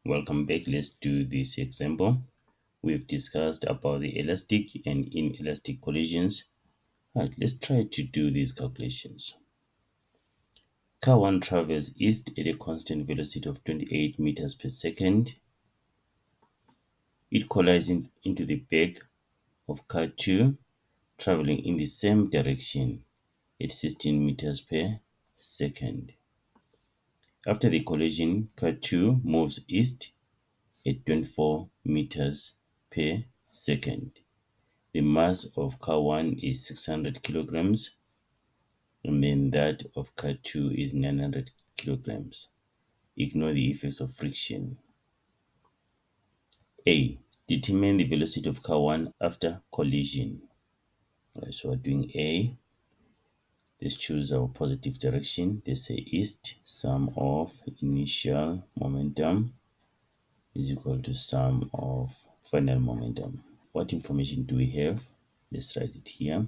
Welcome back. Let's do this example. We've discussed about the elastic and inelastic collisions. Right, let's try to do these calculations. Car 1 travels east at a constant velocity of 28 meters per second. It collides into the back of car 2 traveling in the same direction at 16 meters per second. After the collision, car 2 moves east at 24 meters per second. The mass of car 1 is 600 kilograms, and then that of car 2 is 900 kilograms. Ignore the effects of friction. A. Determine the velocity of car 1 after collision. Alright, so we're doing A. Let's choose our positive direction. They say east. Sum of initial momentum is equal to sum of final momentum. What information do we have? Let's write it here.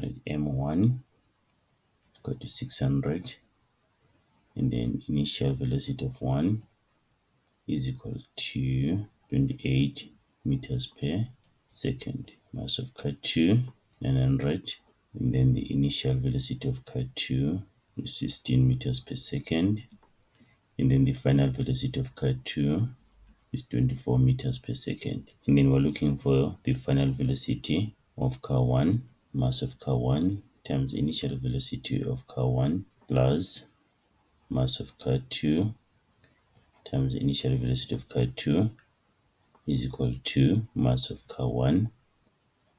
Right, M1 equal to 600, and then initial velocity of 1 is equal to 28 meters per second. Mass of car 2 900, and then the initial velocity of car 2 is 16 meters per second, and then the final velocity of car 2 is 24 meters per second. And then we're looking for the final velocity of car 1, mass of car 1 times initial velocity of car 1 plus mass of car 2 times initial velocity of car 2 is equal to mass of car 1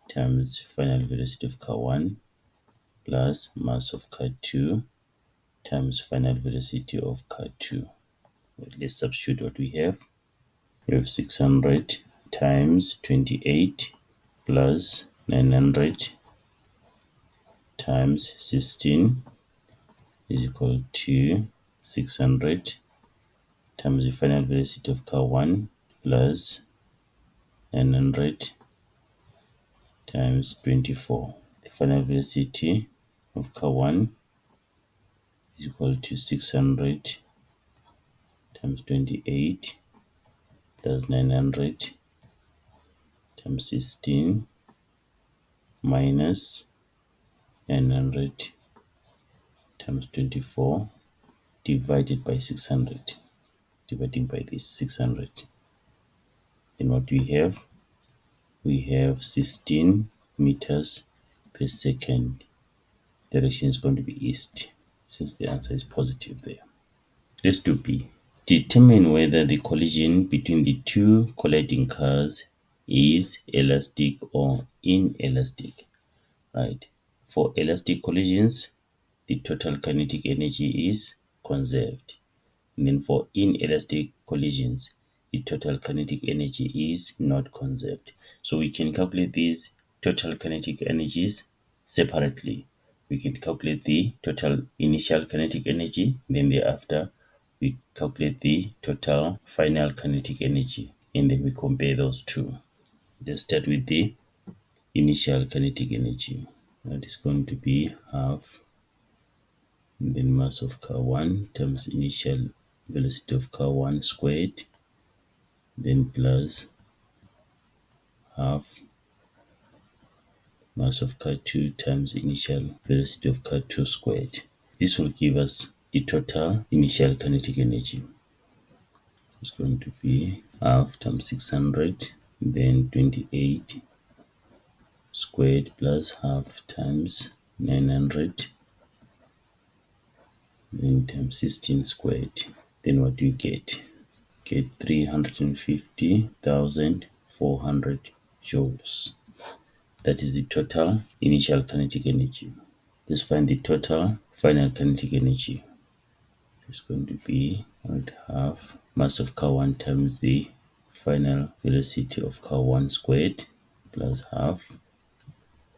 times final velocity of car 1 plus mass of car 2 times final velocity of car 2. Let's substitute what we have. We have 600 times 28 plus 900 times 16 is equal to 600 times the final velocity of car 1 plus 900 times 24. The final velocity of car 1 is equal to 600 times 28 plus 900 times 16 minus 900 times 24 divided by 600. Dividing by this 600. Then what we have? We have 16 meters per second. Direction is going to be east, since the answer is positive there. Let's do B. Determine whether the collision between the two colliding cars is elastic or inelastic. Right. For elastic collisions, the total kinetic energy is conserved. And then for inelastic collisions, the total kinetic energy is not conserved. So we can calculate these total kinetic energies separately. We can calculate the total initial kinetic energy, then thereafter we calculate the total final kinetic energy, and then we compare those two. Let's start with the initial kinetic energy. That is going to be half, and then mass of car 1 times initial velocity of car 1 squared, then plus half mass of car 2 times initial velocity of car 2 squared. This will give us the total initial kinetic energy. It's going to be half times 600, then 28 squared plus half times 900, then times 16 squared. Then what do you get? Get 350,400 joules. That is the total initial kinetic energy. Let's find the total final kinetic energy. It's going to be half mass of car 1 times the final velocity of car 1 squared plus half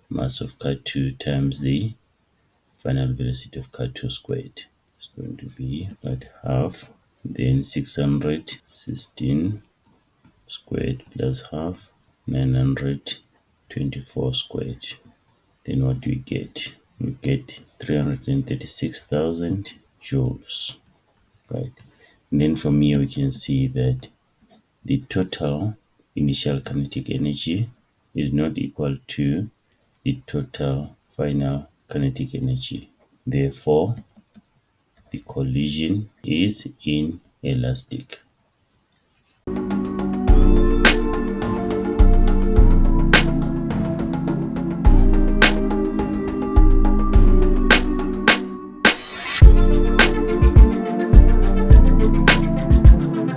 mass of car 2 times the final velocity of car 2 squared. It's going to be half, then 616 squared plus half 924 squared. Then what do we get? We get 336,000 joules. Right. And then from here we can see that the total initial kinetic energy is not equal to the total final kinetic energy. Therefore, the collision is inelastic.